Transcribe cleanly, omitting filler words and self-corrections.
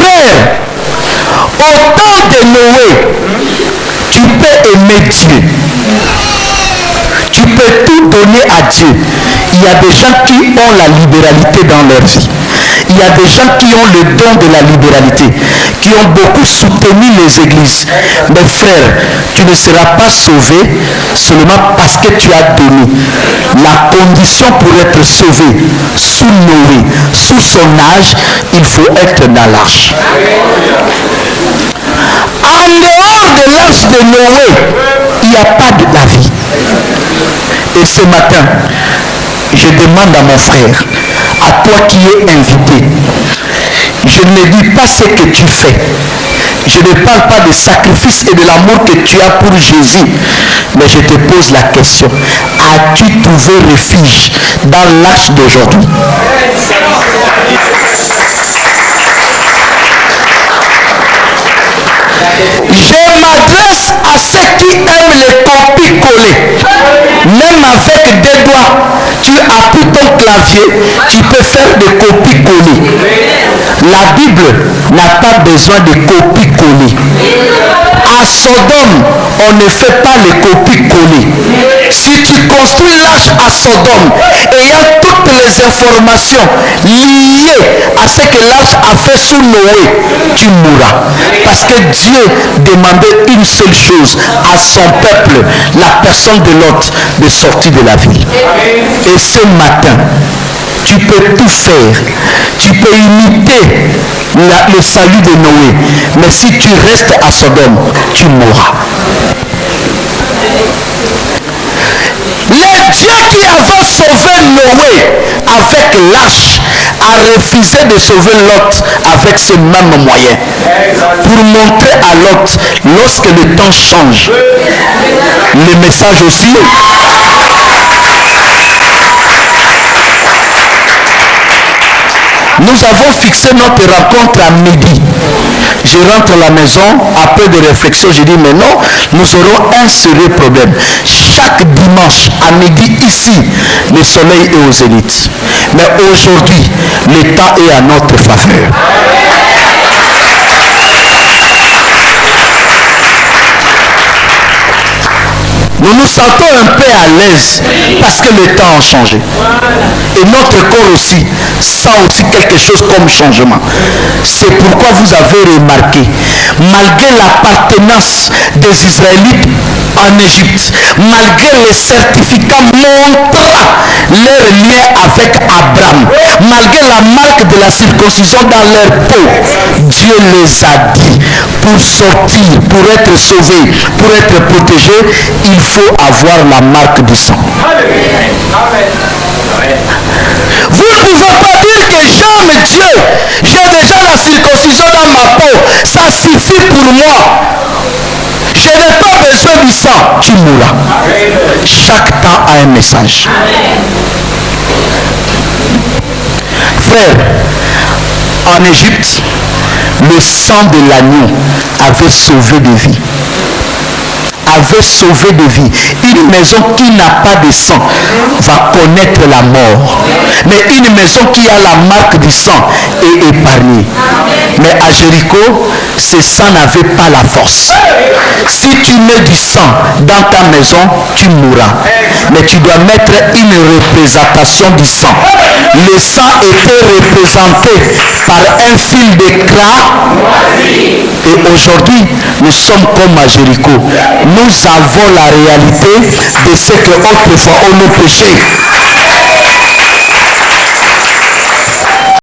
frère, au temps de Noé, tu peux aimer Dieu. Tu peux tout donner à Dieu. Il y a des gens qui ont la libéralité dans leur vie. Il y a des gens qui ont le don de la libéralité, qui ont beaucoup soutenu les églises. Mais frère, tu ne seras pas sauvé seulement parce que tu as donné. La condition pour être sauvé sous Noé, sous son âge, il faut être dans l'arche. En dehors de l'âge de Noé, il n'y a pas de la vie. Et ce matin, je demande à mon frère, à toi qui es invité, je ne dis pas ce que tu fais. Je ne parle pas de sacrifice et de l'amour que tu as pour Jésus. Mais je te pose la question, as-tu trouvé refuge dans l'âge d'aujourd'hui? Je m'adresse à ceux qui aiment les copies collées. Même avec des doigts, tu appuies ton clavier, tu peux faire des copies collées. La Bible n'a pas besoin de copies collées. À Sodome, on ne fait pas les copies collées. Si tu construis l'arche à Sodome, ayant toutes les informations liées à ce que l'arche a fait sous Noé, tu mourras. Parce que Dieu demandait une seule chose à son peuple, la personne de Lot, de sortir de la ville. Et ce matin, tu peux tout faire. Tu peux imiter le salut de Noé. Mais si tu restes à Sodome, tu mourras. Le Dieu qui avait sauvé Noé avec l'arche a refusé de sauver Lot avec ces mêmes moyens. Pour montrer à Lot, lorsque le temps change, le message aussi. Nous avons fixé notre rencontre à midi. Je rentre à la maison, après de réflexion, je dis mais non, nous aurons un sérieux problème. Chaque dimanche à midi ici, le soleil est au zénith. Mais aujourd'hui, le temps est à notre faveur. Nous nous sentons un peu à l'aise parce que le temps a changé. Et notre corps aussi sent aussi quelque chose comme changement. C'est pourquoi vous avez remarqué, malgré l'appartenance des Israélites en Égypte, malgré les certificats montrant leur lien avec Abraham, malgré la marque de la circoncision dans leur peau, Dieu les a dit, pour sortir, pour être sauvé, pour être protégé, il faut avoir la marque du sang. Vous ne pouvez pas dire que j'aime Dieu, j'ai déjà la circoncision dans ma peau, ça suffit pour moi. Je n'ai pas besoin du sang, tu mourras. Chaque temps a un message. Frère, en Égypte, le sang de l'agneau avait sauvé des vies. Avait sauvé des vies. Une maison qui n'a pas de sang va connaître la mort. Mais une maison qui a la marque du sang est épargnée. Mais à Jéricho, ce sang n'avait pas la force. Si tu mets du sang dans ta maison, tu mourras. Mais tu dois mettre une représentation du sang. Le sang était représenté par un fil d'éclat. Et aujourd'hui, nous sommes comme à Jéricho. Nous avons la réalité de ce que autrefois on nous péchait.